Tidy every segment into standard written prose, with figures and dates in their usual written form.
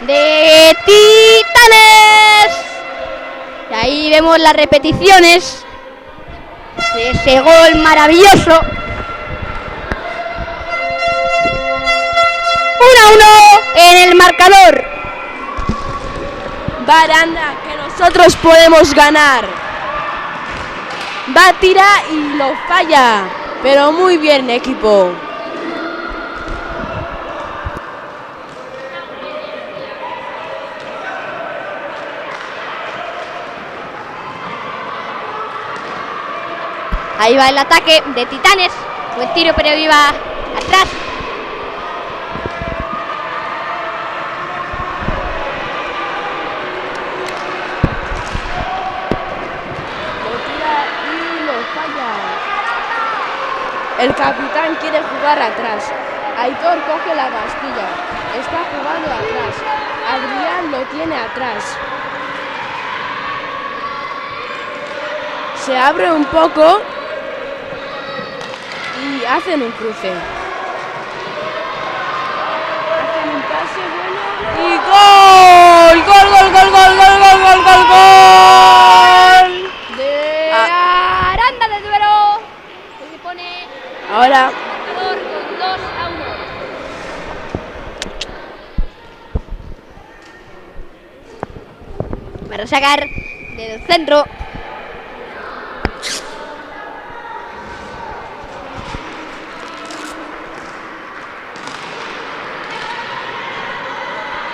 De Titanes. Y ahí vemos las repeticiones de ese gol maravilloso. 1-1 en el marcador. Va Aranda, que nosotros podemos ganar. Va a tirar y lo falla. Pero muy bien, equipo. Ahí va el ataque de Titanes. Buen tiro, pero iba atrás. El capitán quiere jugar atrás. Aitor coge la Bastilla. Está jugando atrás. Adrián lo tiene atrás. Se abre un poco y hacen un cruce. Hacen un pase bueno y ¡gol! ¡Gol, gol, gol, gol, gol, gol, gol, gol, gol! De Aranda de Duero. Se pone ahora marcador con 2-1. Para sacar del centro.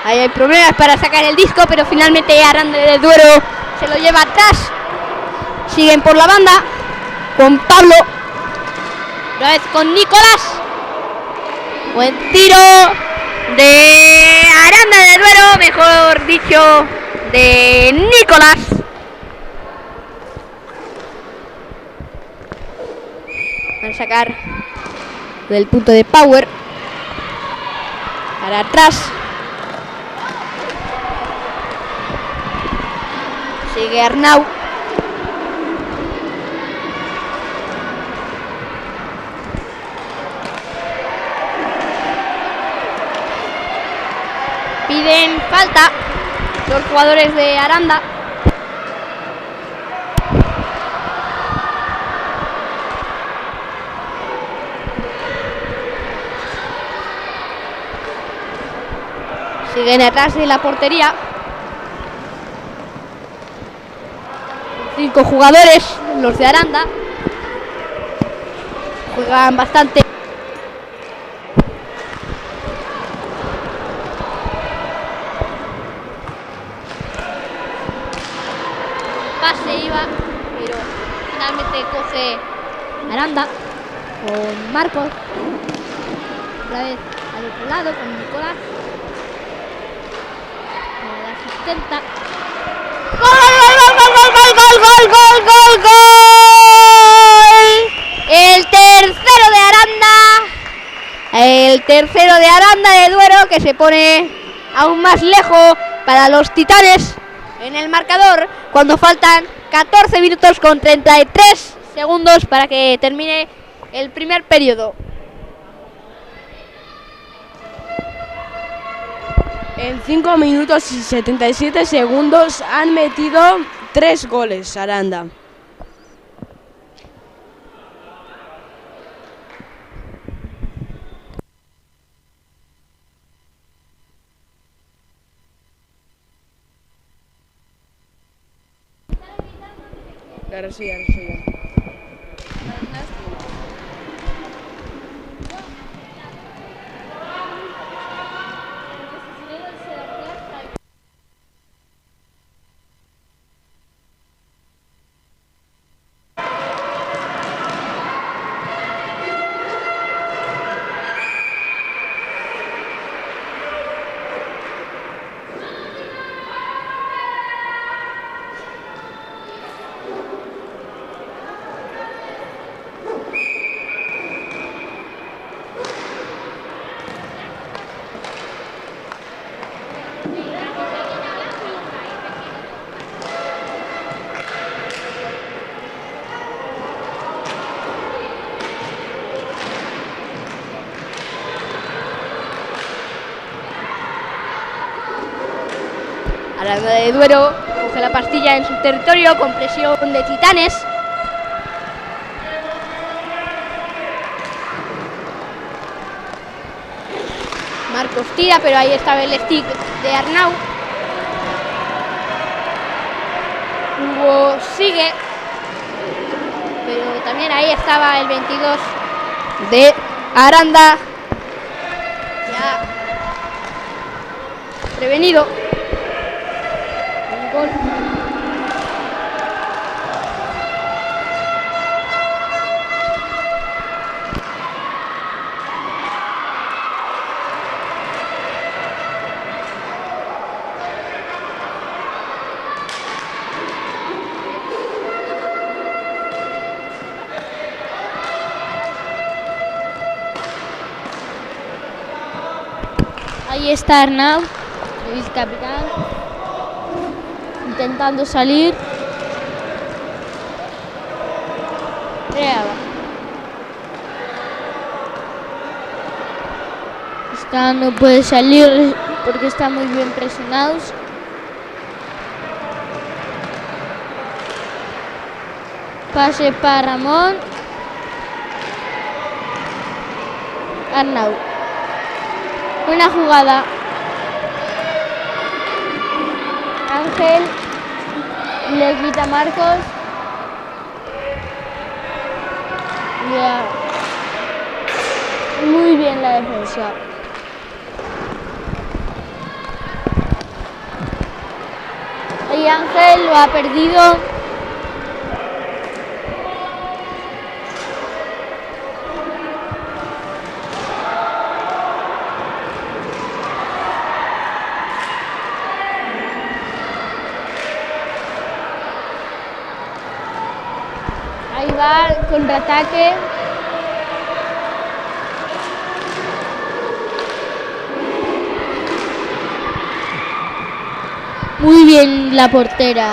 Ahí hay problemas para sacar el disco, pero finalmente Aranda de Duero se lo lleva atrás. Siguen por la banda con Pablo. Otra vez con Nicolás. Buen tiro de Aranda de Duero, mejor dicho, de Nicolás. Van a sacar del punto de Power. Para atrás. Sigue Arnau. Piden falta los jugadores de Aranda. Siguen atrás de la portería. 5 jugadores, los de Aranda. Juegan bastante. Pase iba, pero finalmente coge Aranda con Marcos. Otra vez al otro lado con Nicolás. Con la asistenta. ¡Gol, gol, gol, gol, gol, gol, gol, gol, gol, gol! El tercero de Aranda. El tercero de Aranda de Duero, que se pone aún más lejos para los Titanes en el marcador cuando faltan 14 minutos con 33 segundos para que termine el primer periodo. En 5 minutos y 77 segundos han metido 3 goles Aranda. Ahora sí, ahora sí. Aranda de Duero coge la pastilla en su territorio con presión de Titanes. Marcos tira, pero ahí estaba el stick de Arnau. Hugo sigue, pero también ahí estaba el 22 de Aranda. Ya prevenido. Un gol. Ahí está Arnau, el vicecapitán, intentando salir. No puede salir porque están muy bien presionados. Pase para Ramón. Arnau. Buena jugada. Ángel le quita a Marcos. Ya. Muy bien la defensa. Y Ángel lo ha perdido. Ahí va el contraataque. Muy bien la portera.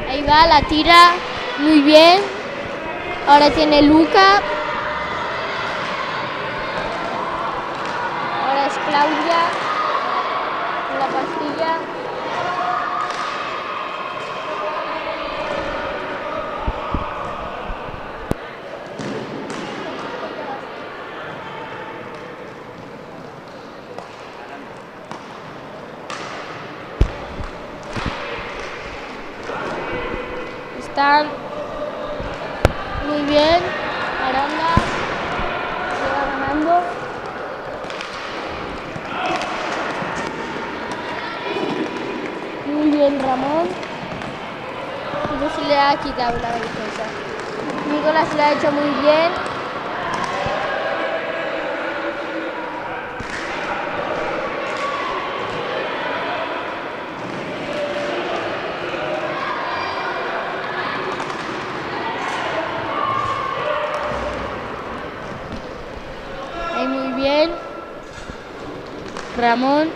Ahí va, la tira. Muy bien. Ahora tiene Luca. Ahora es Claudia. Con la pastilla. Están muy bien. Aranda se va ganando. Muy bien Ramón. No se le ha quitado la defensa. Nicolás lo ha hecho muy bien. Muy bien. Ramón.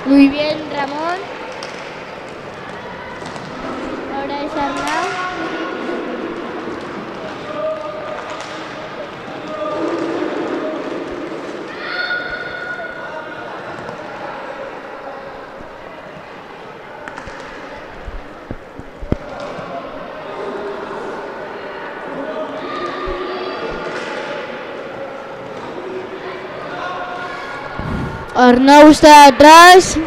Muy bien, Ramón. Ahora es Arnau. Arnau está atrás.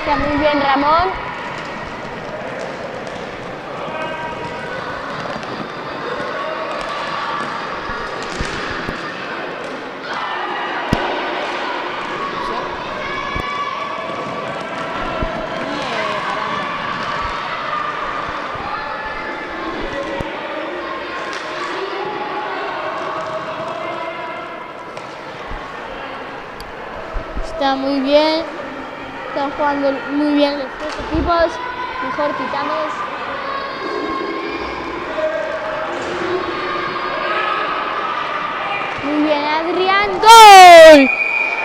Está muy bien Ramón. Está muy bien. Están jugando muy bien los dos equipos. Mejor Titanes. Muy bien, Adrián. ¡Gol!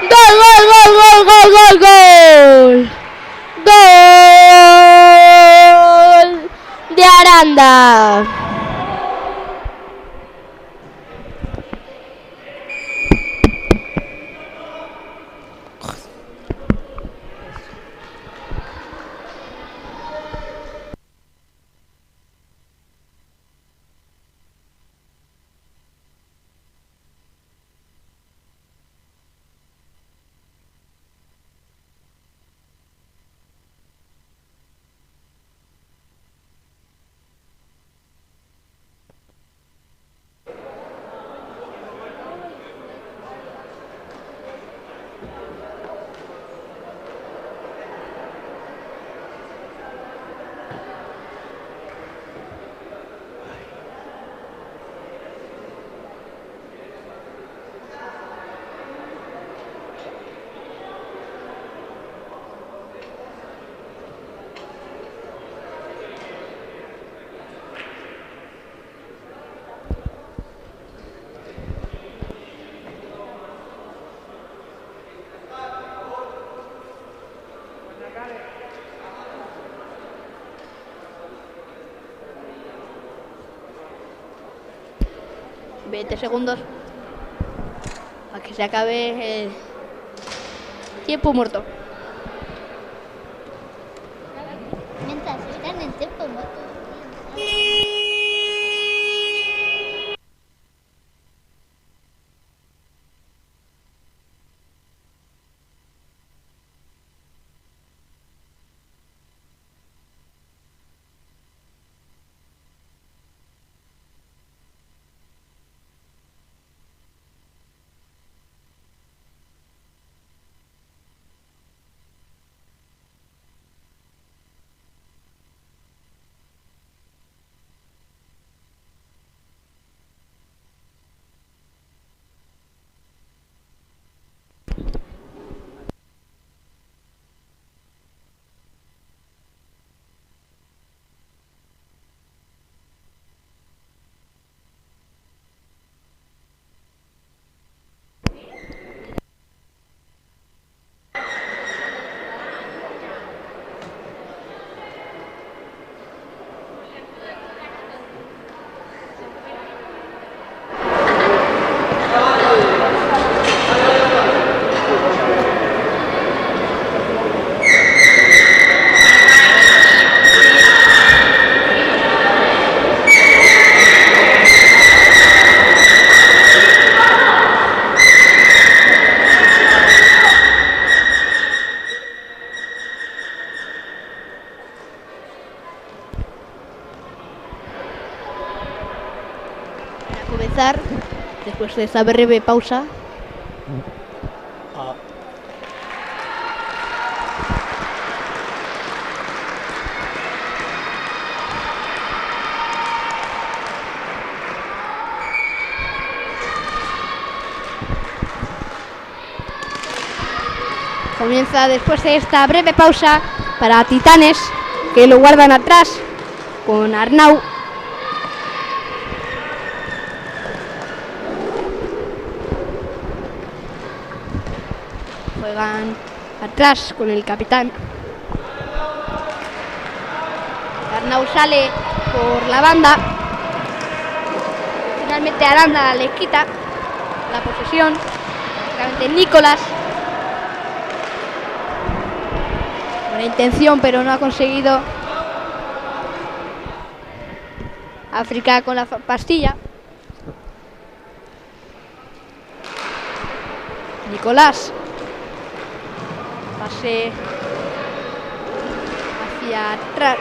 ¡Gol, gol, gol, gol, gol, gol, gol! ¡Gol de Aranda! ...20 segundos... ...a que se acabe el... tiempo muerto. Mientras están en tiempo muerto. Comenzar después de esta breve pausa. Comienza después de esta breve pausa para Titanes, que lo guardan atrás con Arnau. Juegan atrás con el capitán. Arnau sale por la banda. Finalmente Aranda le quita la posesión. Finalmente Nicolás. Buena intención, pero no ha conseguido. África con la pastilla. Nicolás. Pase hacia atrás.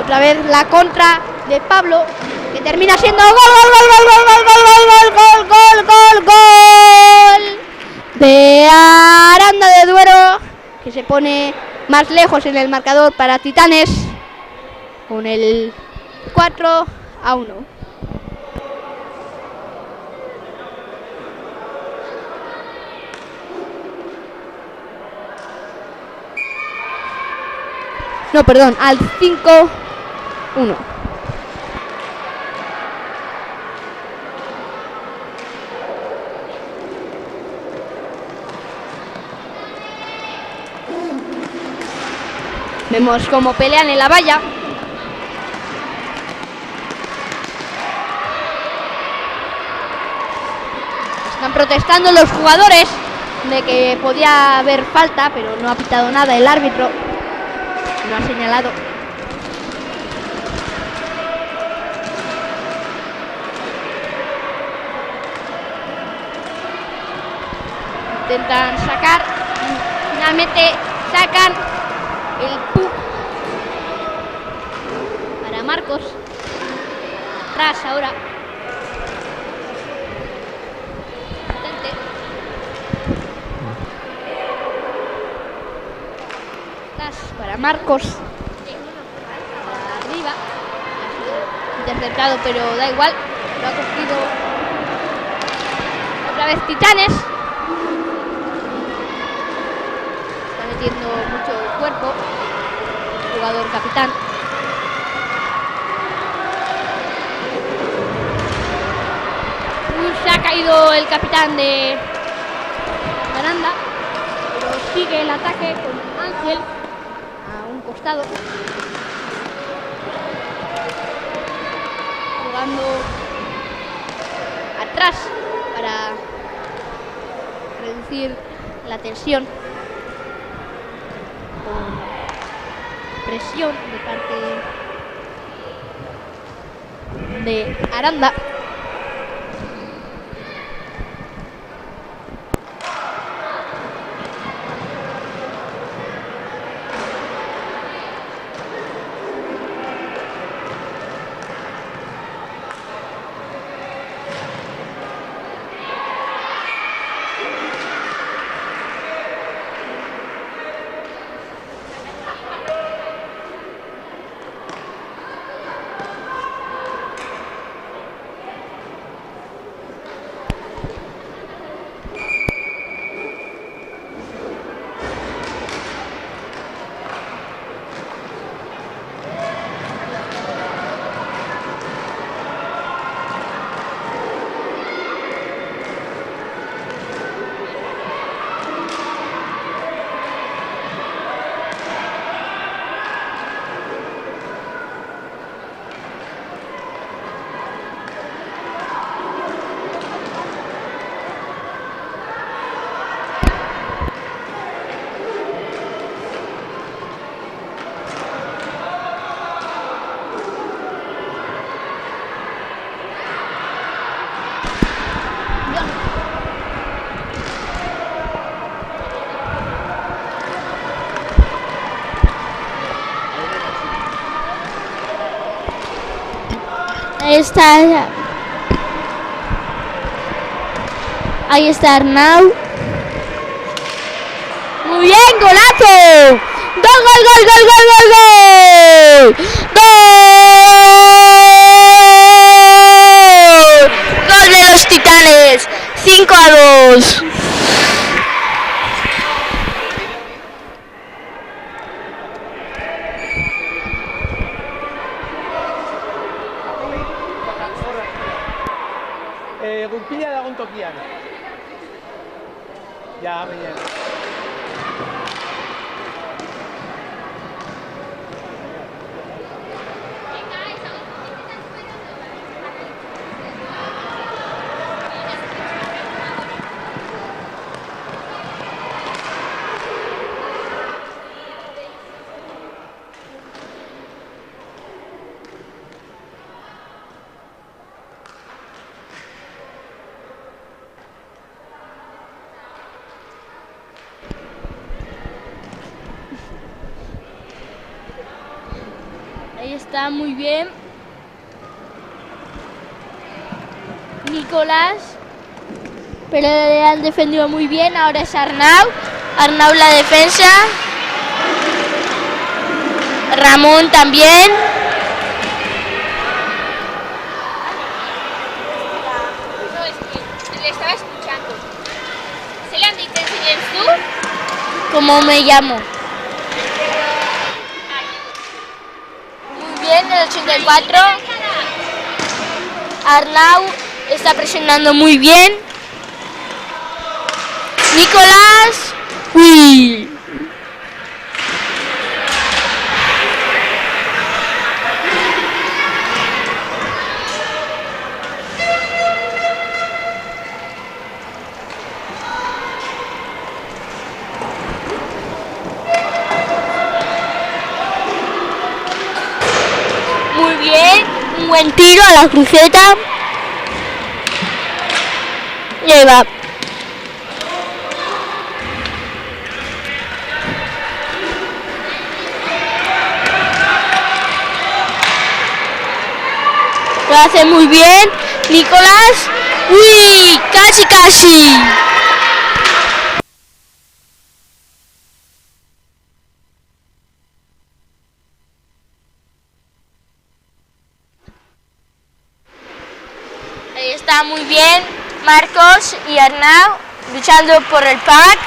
Otra vez la contra de Pablo, que termina siendo gol, gol de Aranda de Duero, que se pone más lejos en el marcador para Titanes con el 4-1. No, perdón, al 5-1. Vemos cómo pelean en la valla. Están protestando los jugadores de que podía haber falta, pero no ha pitado nada el árbitro. No ha señalado. Intentan sacar. Finalmente sacan el puck para Marcos. Atrás ahora. Atrás para Marcos. Arriba. Interceptado, pero da igual. Lo ha cogido otra vez Titanes. Está metiendo mucho cuerpo. Jugador capitán. Se ha caído el capitán de Aranda, pero sigue el ataque con Ángel a un costado, jugando atrás para reducir la tensión con presión de parte de Aranda. Ahí está Arnau. Muy bien, golazo. ¡Gol, gol, gol, gol, gol, gol, gol! ¡Gol! ¡Gol de los Titanes! 5-2. Gurpila lagun tokian. Ja, baina. está muy bien. Nicolás, pero le han defendido muy bien. Ahora es Arnau. Arnau la defensa. Ramón también. No, es que le estaba escuchando. ¿Se le han dicho enseñar tú? ¿Cómo me llamo? Muy bien, el 84. Arnau está presionando muy bien. Nicolás. Uy. Muy bien, un buen tiro a la cruceta. Y ahí va. Lo hace muy bien, Nicolás. ¡Uy! ¡Casi, casi! Ahí está muy bien Marcos y Arnau luchando por el pack.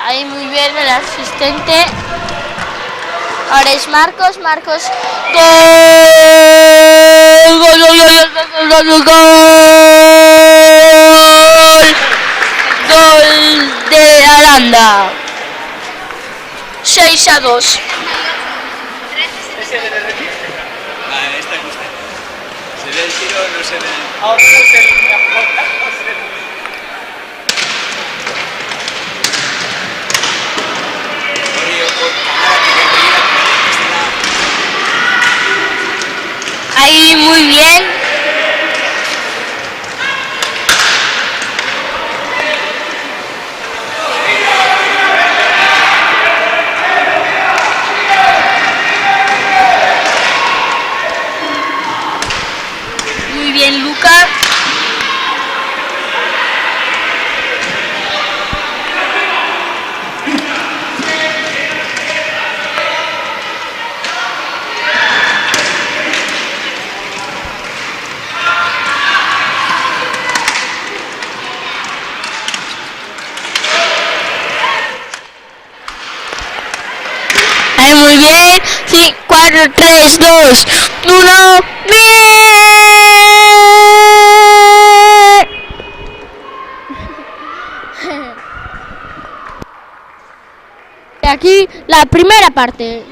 Ahí muy bien el asistente. Ahora es Marcos. Marcos. ¡Gol! ¡Gol, gol, gol, gol, gol, gol, gol! ¡Gol de Aranda! 6-2. Esta que usted. ¿Se ve el tiro o no se ve? Ahora no se Ahí muy bien. Muy bien, Luca. Ahí muy bien. Sí, 4, 3, 2, 1. ¡Bien! Aquí la primera parte.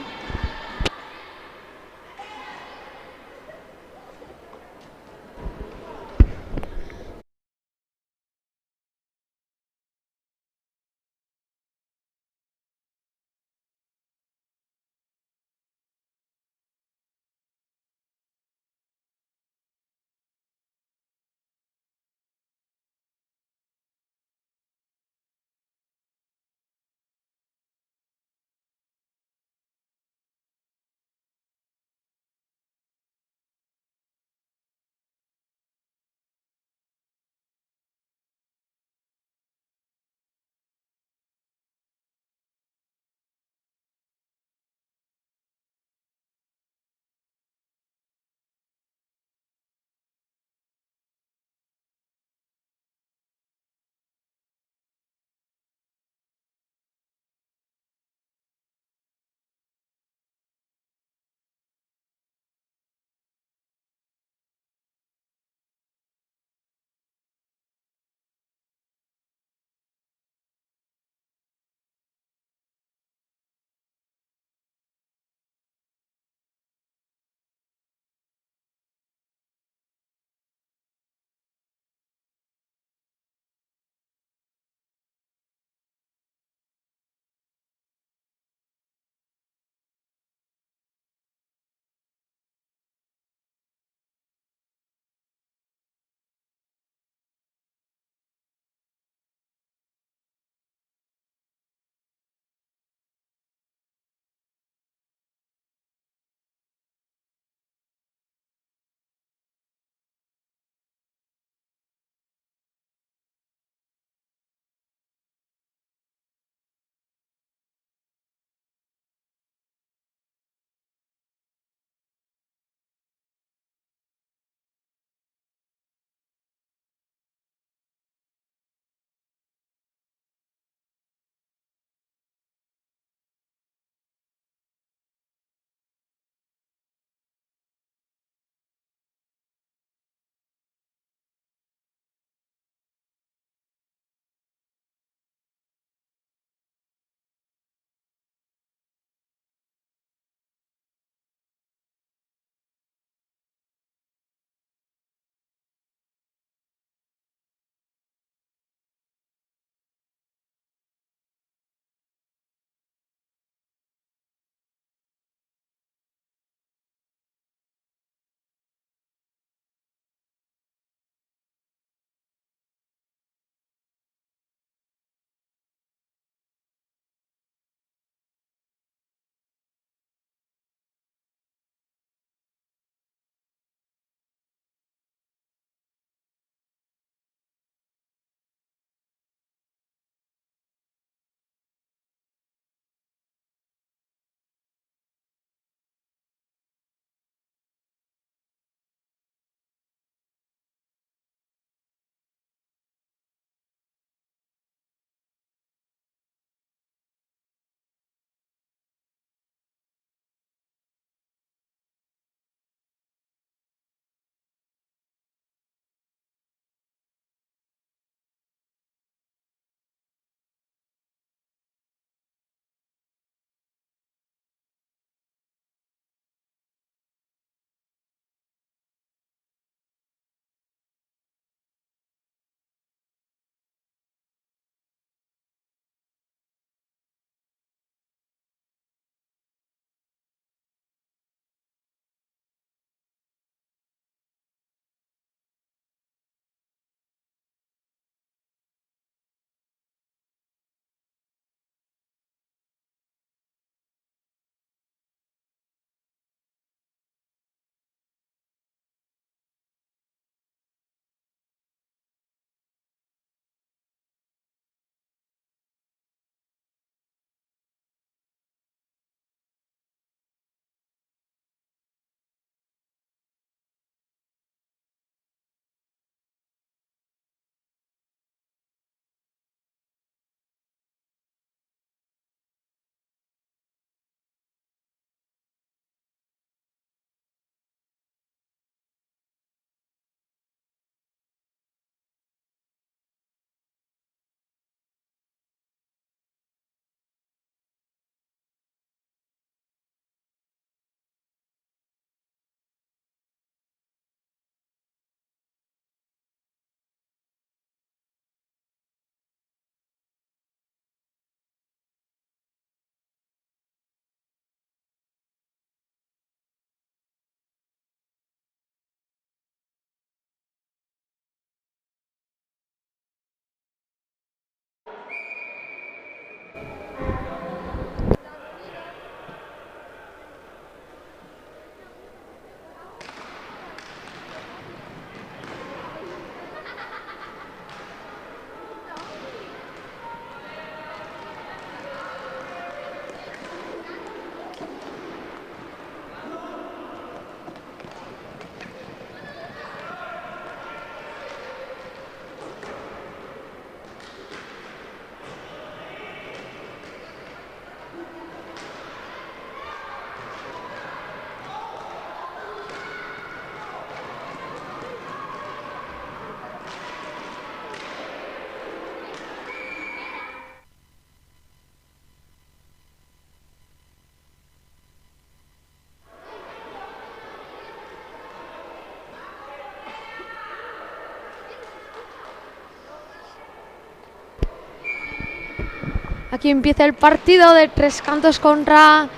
Aquí empieza el partido de Tres Cantos contra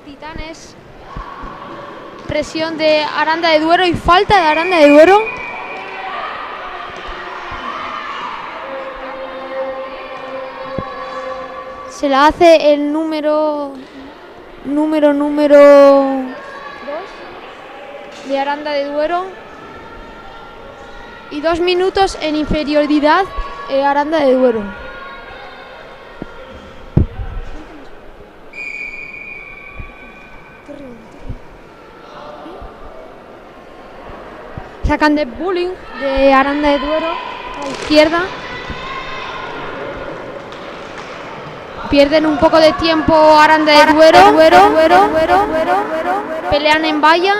Titanes. Presión de Aranda de Duero y falta de Aranda de Duero. Se la hace el número 2 de Aranda de Duero. Y 2 minutos en inferioridad Aranda de Duero. Sacan de bullying de Aranda de Duero a la izquierda. Pierden un poco de tiempo Aranda de Duero. Pelean en valla.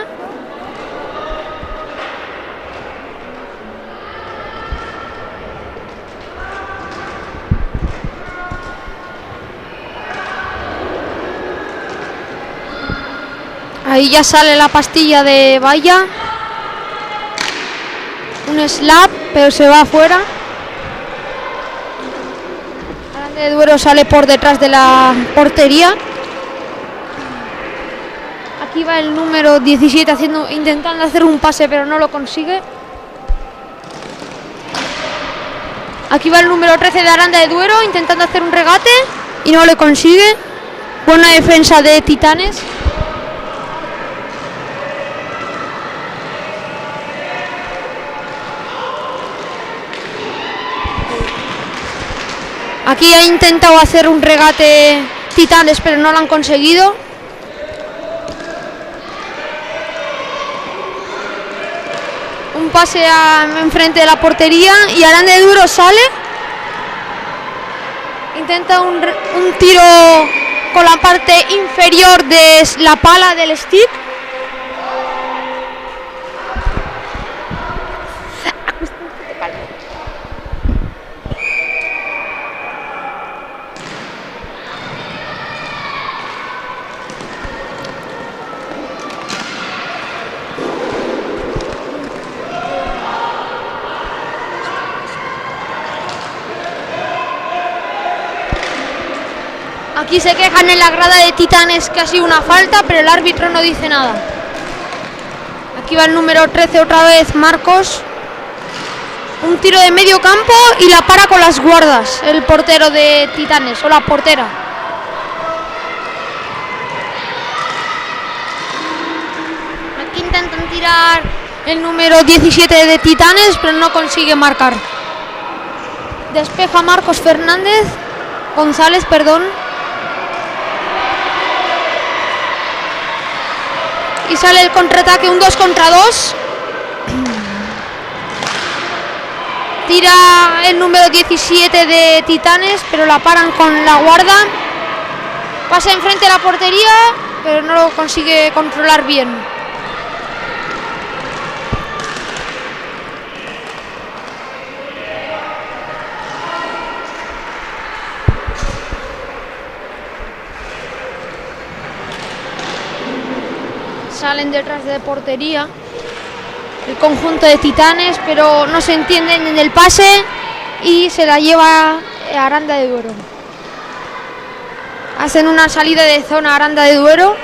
Ahí ya sale la pastilla de valla. Un slap, pero se va afuera. Aranda de Duero sale por detrás de la portería. Aquí va el número 17 intentando hacer un pase, pero no lo consigue. Aquí va el número 13 de Aranda de Duero intentando hacer un regate y no lo consigue. Buena defensa de Titanes. Aquí ha intentado hacer un regate Titanes, pero no lo han conseguido. Un pase enfrente de la portería y Aranda de Duero sale. Intenta un tiro con la parte inferior de la pala del stick. Aquí se quejan en la grada de Titanes que ha sido una falta, pero el árbitro no dice nada. Aquí va el número 13 otra vez, Marcos. Un tiro de medio campo y la para con las guardas, el portero de Titanes, o la portera. Aquí intentan tirar el número 17 de Titanes, pero no consigue marcar. Despeja Marcos González, perdón. Y sale el contraataque, un 2 contra 2. Tira el número 17 de Titanes, pero la paran con la guarda. Pasa enfrente de la portería, pero no lo consigue controlar bien. Salen detrás de portería el conjunto de Titanes, pero no se entienden en el pase y se la lleva Aranda de Duero. Hacen una salida de zona Aranda de Duero.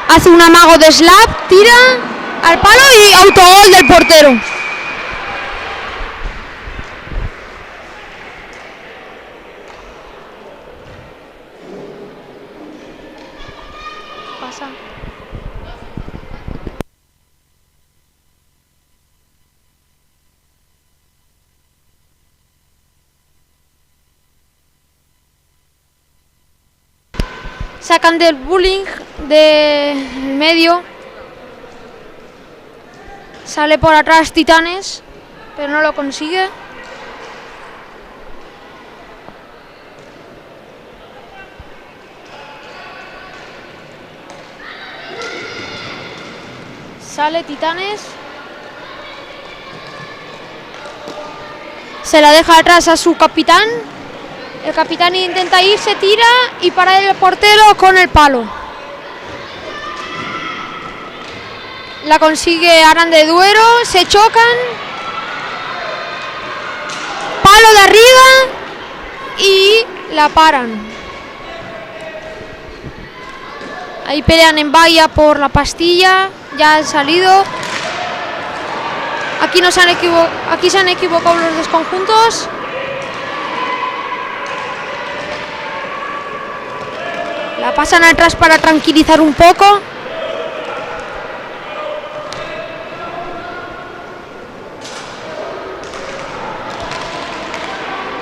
Hace un amago de slap, tira al palo y autogol del portero. Pasa. Sacan del bullying del medio. Sale por atrás Titanes, pero no lo consigue. Sale Titanes. Se la deja atrás a su capitán. El capitán intenta irse, tira y para el portero con el palo. La consigue Aranda de Duero. Se chocan. Palo de arriba. Y la paran. Ahí pelean en valla por la pastilla. Ya han salido. Aquí se han equivocado los dos conjuntos. La pasan atrás para tranquilizar un poco.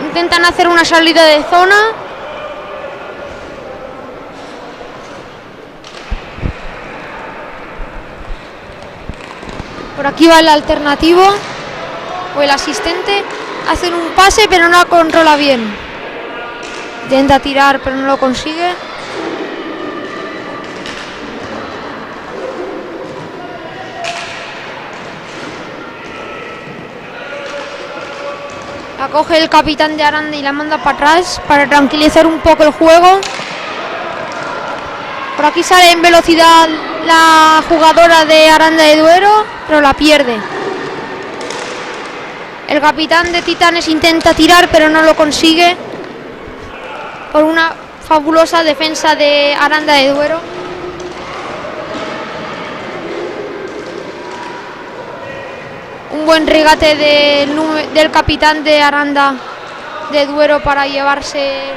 Intentan hacer una salida de zona. Por aquí va el alternativo o el asistente. Hacen un pase pero no lo controla bien. Intenta tirar pero no lo consigue. La coge el capitán de Aranda y la manda para atrás para tranquilizar un poco el juego. Por aquí sale en velocidad la jugadora de Aranda de Duero, pero la pierde. El capitán de Titanes intenta tirar, pero no lo consigue. Por una fabulosa defensa de Aranda de Duero. Un buen regate del capitán de Aranda de Duero para llevarse.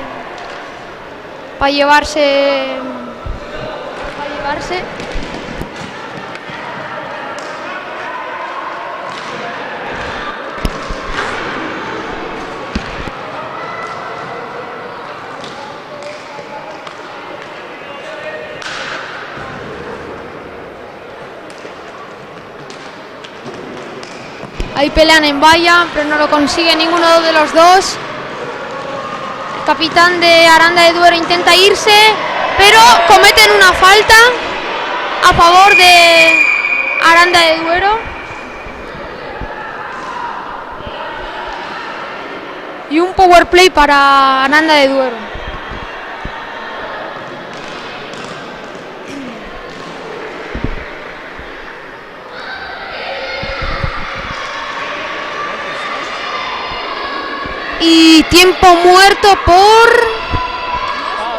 Ahí pelean en valla, pero no lo consigue ninguno de los dos. El capitán de Aranda de Duero intenta irse, pero cometen una falta a favor de Aranda de Duero. Y un power play para Aranda de Duero. Y tiempo muerto por...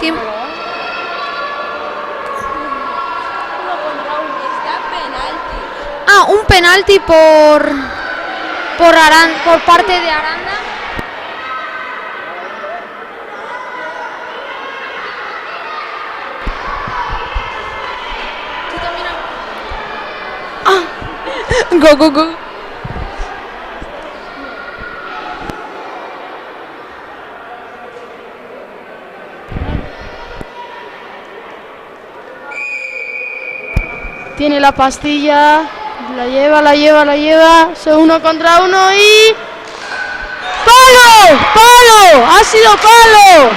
Tiempo... Un penalti por parte de Aranda. Go. Tiene la pastilla, la lleva, son 1 contra 1 y... ¡Palo! ¡Ha sido palo!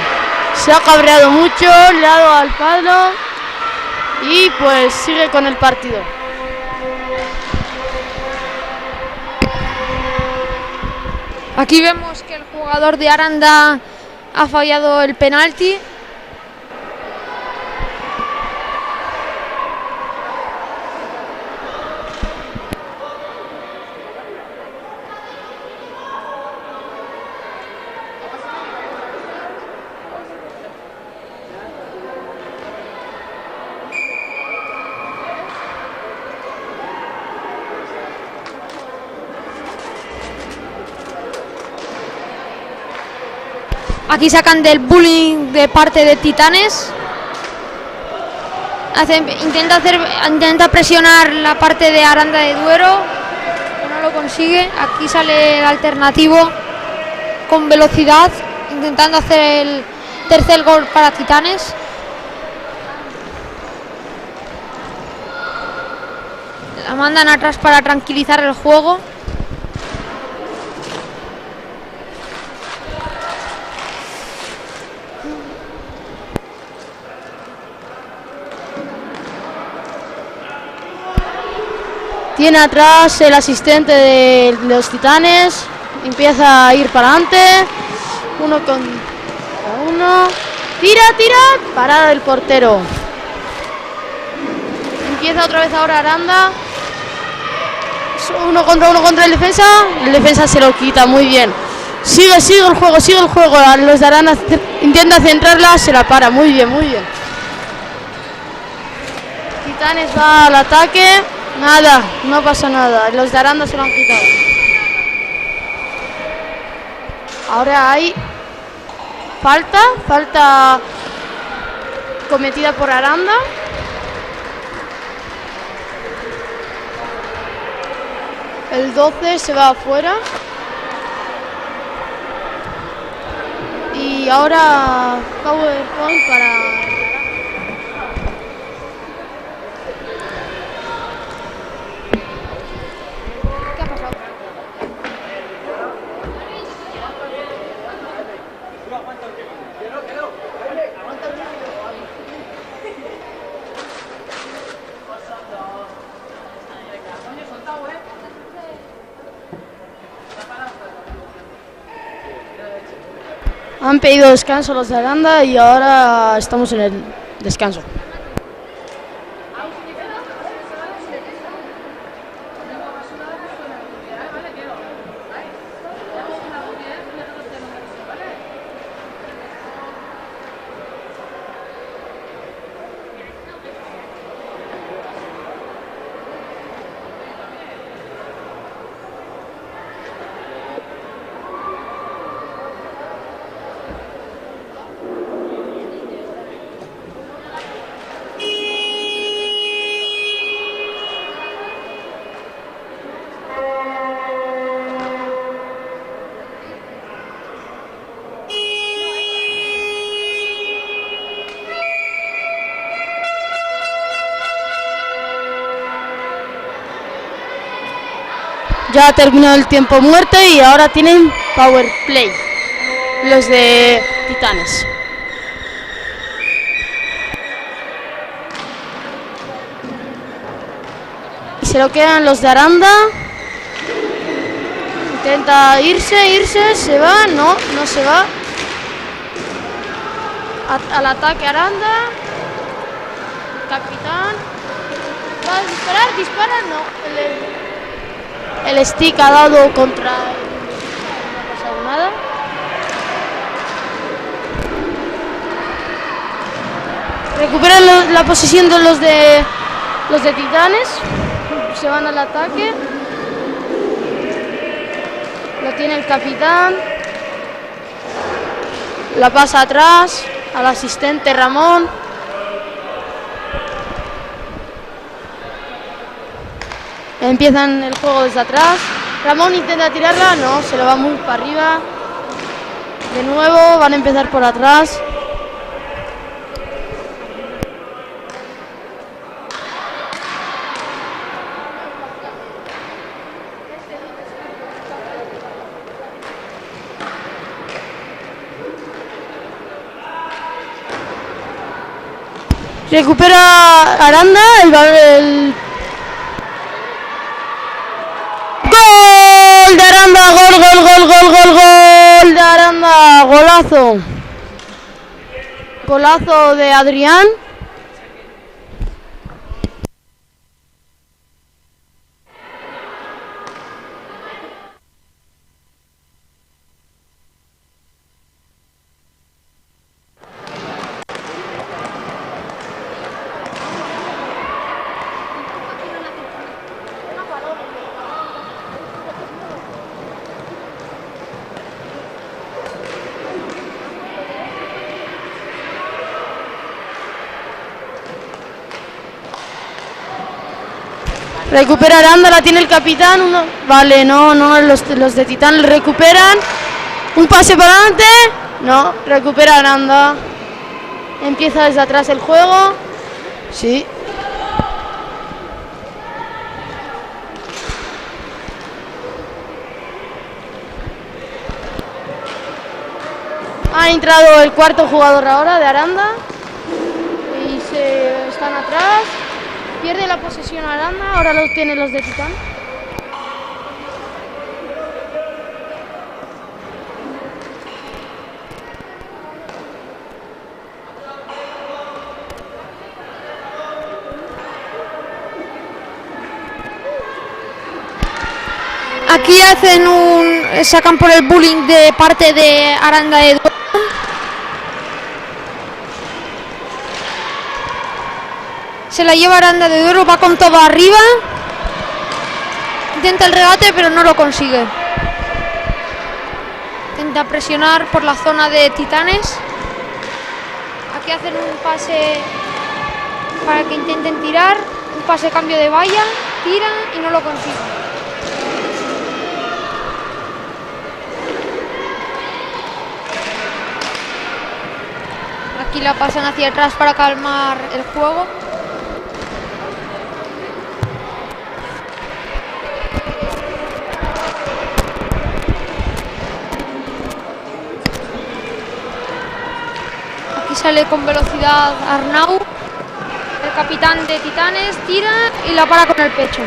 Se ha cabreado mucho, le ha dado al palo y pues sigue con el partido. Aquí vemos que el jugador de Aranda ha fallado el penalti. Aquí sacan del bullying de parte de Titanes. Intenta presionar la parte de Aranda de Duero. No lo consigue. Aquí sale el alternativo con velocidad, intentando hacer el tercer gol para Titanes. La mandan atrás para tranquilizar el juego. Tiene atrás el asistente de los Titanes. Empieza a ir para adelante. 1 contra 1. Tira. Parada del portero. Empieza otra vez ahora Aranda. uno contra el defensa. El defensa se lo quita, muy bien. Sigue el juego, Los de Aranda intenta centrarla, se la para, muy bien. Titanes va al ataque. Nada, no pasa nada. Los de Aranda se lo han quitado. Ahora hay falta cometida por Aranda. El 12 se va afuera. Y ahora PowerPoint para... ¿Qué ha pasado? Han pedido descanso los de Aranda y ahora estamos en el descanso. Ya ha terminado el tiempo muerto y ahora tienen Power Play los de Titanes. Y se lo quedan los de Aranda. Intenta irse, se va, no se va. Al ataque Aranda. Capitán. ¿Va a disparar? ¿Dispara? No. El stick ha dado contra... No ha pasado nada. Recuperan la posesión de los de Titanes. Se van al ataque. Lo tiene el capitán. La pasa atrás al asistente Ramón. Empiezan el juego desde atrás. Ramón intenta tirarla, no, se lo va muy para arriba. De nuevo van a empezar por atrás. Recupera Aranda el ¡Gol de Aranda! ¡Gol de Aranda! Golazo de Adrián. Recupera Aranda, la tiene el capitán. Vale, no, los de Titán le recuperan. Un pase para adelante. No, recupera Aranda. Empieza desde atrás el juego. Sí. Ha entrado el cuarto jugador ahora de Aranda. Y se están atrás. Pierde la posesión Aranda, ahora lo tienen los de Titán. Aquí hacen sacan por el bullying de parte de Aranda de Duero. Se la lleva Aranda de Duero, va con todo arriba. Intenta el regate, pero no lo consigue. Intenta presionar por la zona de Titanes. Aquí hacen un pase para que intenten tirar. Un pase cambio de valla. Tiran y no lo consiguen. Aquí la pasan hacia atrás para calmar el juego. Aquí sale con velocidad Arnau, el capitán de Titanes, tira y la para con el pecho.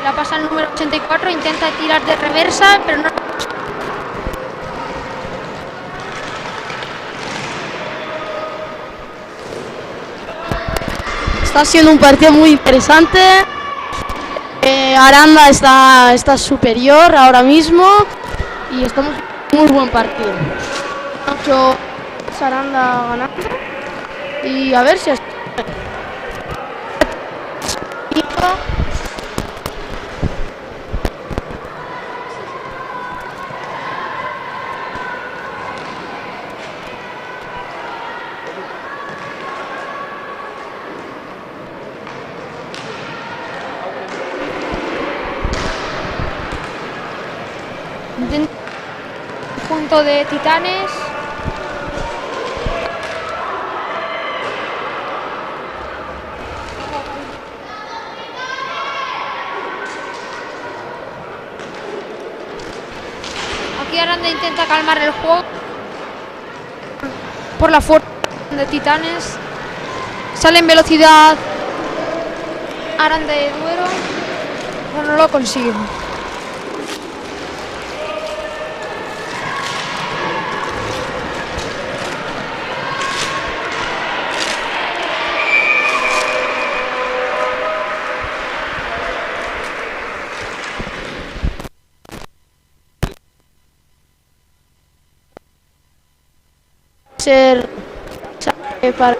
La pasa el número 84, intenta tirar de reversa, pero no. Está siendo un partido muy interesante. Aranda está superior ahora mismo y estamos en un muy buen partido. 8 Aranda ganando y a ver si es... Punto de Titanes. Aquí Aranda intenta calmar el juego por la fuerza de Titanes. Sale en velocidad Aranda de Duero, pero no lo consigue. Ser para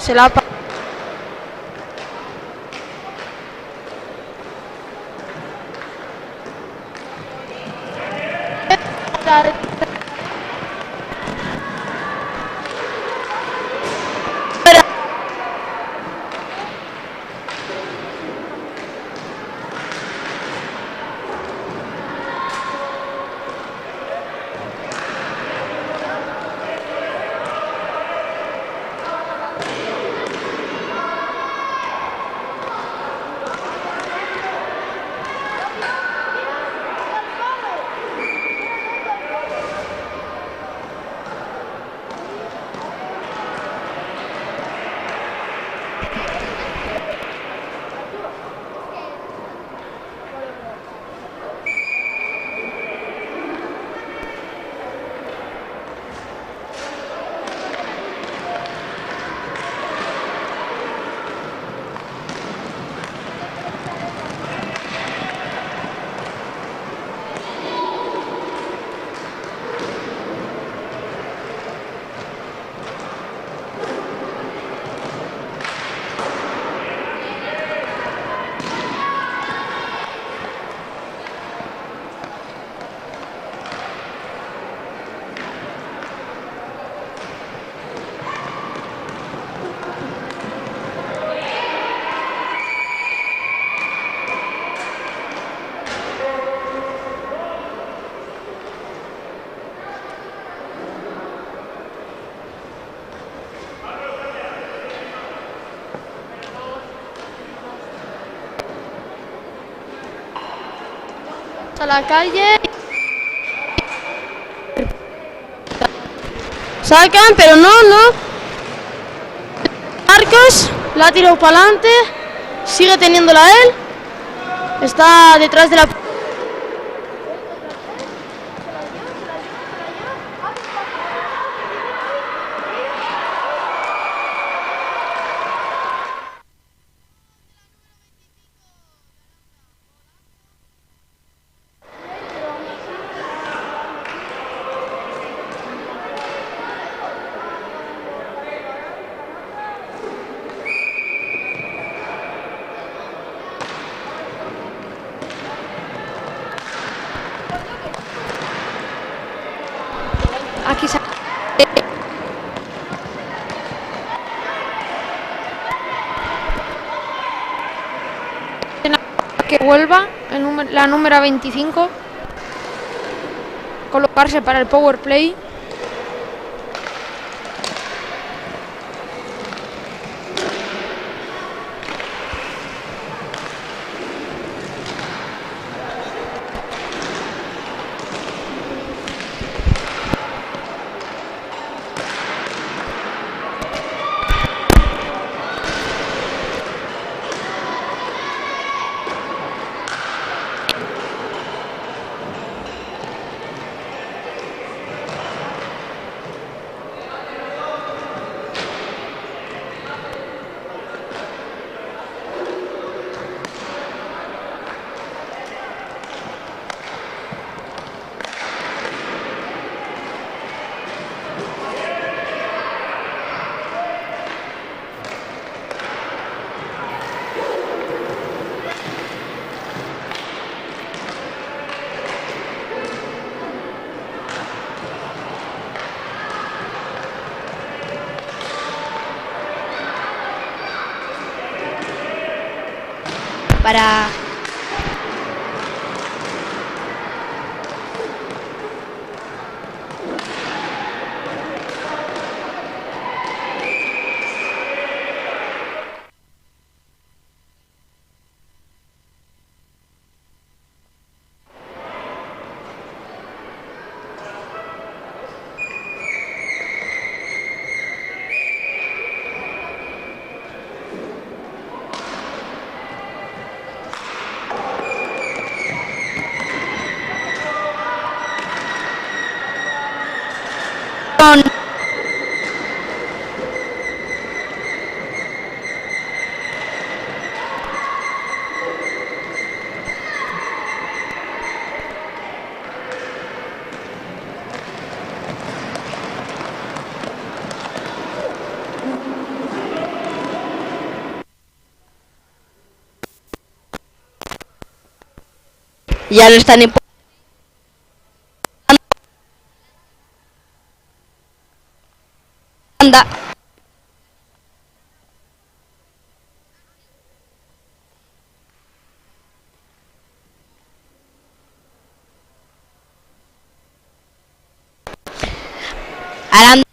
se la a la calle. Sacan, pero no. Marcos la ha tirado para adelante. Sigue teniéndola él. Está detrás de la... Aquí se... Que vuelva la número 25. Colocarse para el power play. Para... Ya lo están anda. Aranda.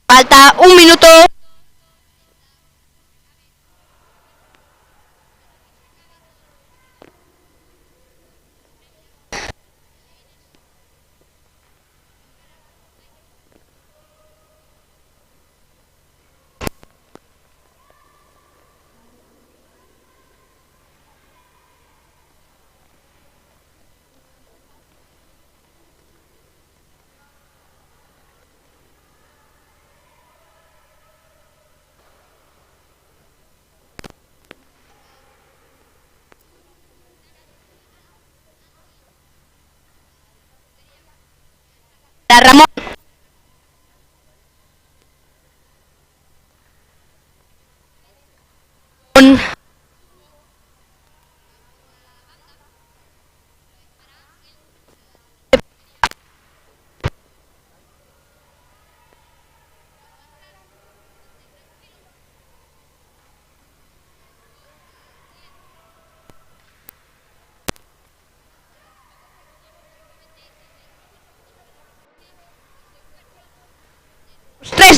Falta un minuto.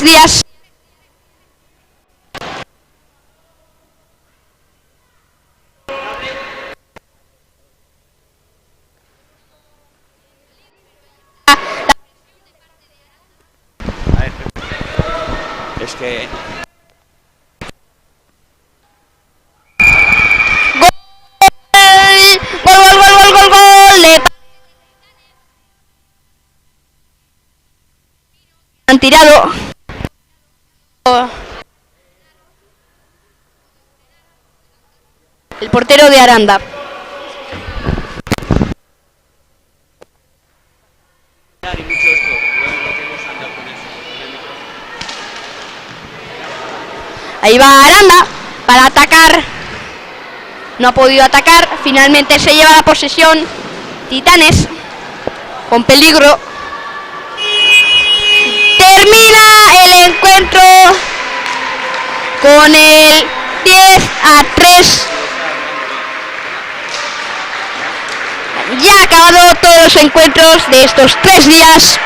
días. A ver, es que... Gol. Han tirado. El portero de Aranda. Y mucho esto, lo que hemos andado con eso, con el micrófono. Ahí va Aranda para atacar. No ha podido atacar. Finalmente se lleva la posesión Titanes. Con peligro. Termina el encuentro con el 10-3. Ya ha acabado todos los encuentros de estos 3 días.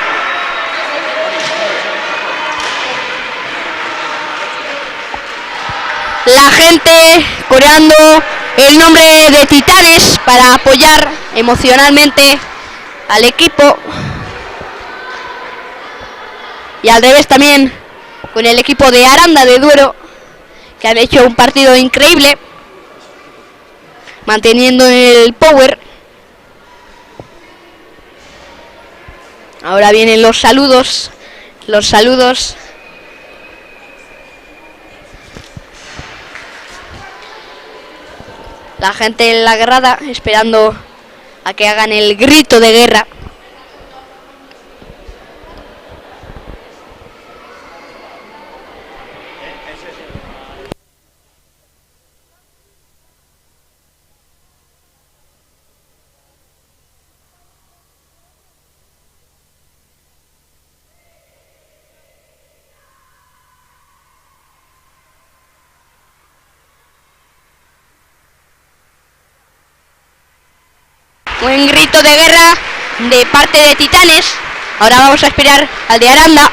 La gente coreando el nombre de Titanes para apoyar emocionalmente al equipo. Y al revés también con el equipo de Aranda de Duero, que han hecho un partido increíble, manteniendo el power. Ahora vienen los saludos. La gente en la grada esperando a que hagan el grito de guerra. Buen grito de guerra de parte de Titanes. Ahora vamos a esperar al de Aranda.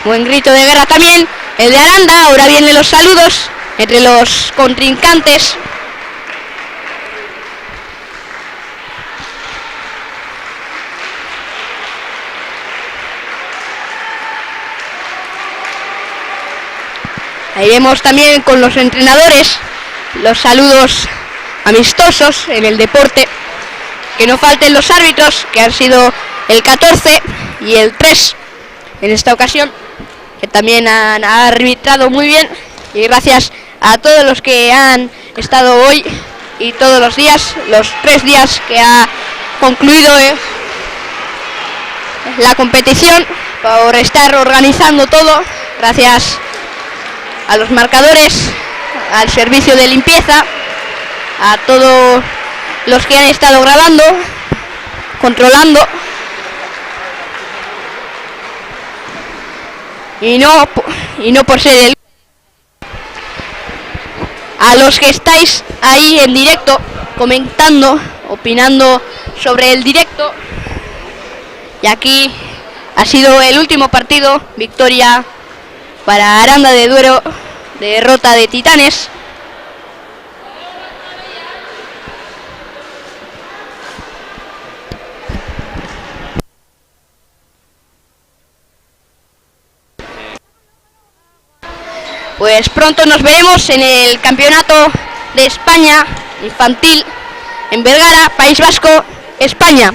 Buen grito de guerra también el de Aranda. Ahora vienen los saludos entre los contrincantes. Ahí vemos también con los entrenadores los saludos amistosos en el deporte. Que no falten los árbitros, que han sido el 14 y el 3 en esta ocasión, que también han arbitrado muy bien. Y gracias a todos los que han estado hoy y todos los días, los 3 días que ha concluido la competición, por estar organizando todo. Gracias a los marcadores, al servicio de limpieza, a todos los que han estado grabando, controlando. Y no por ser el... A los que estáis ahí en directo, comentando, opinando sobre el directo. Y aquí ha sido el último partido, victoria para Aranda de Duero, derrota de Titanes. Pues pronto nos veremos en el Campeonato de España Infantil en Vergara, País Vasco, España.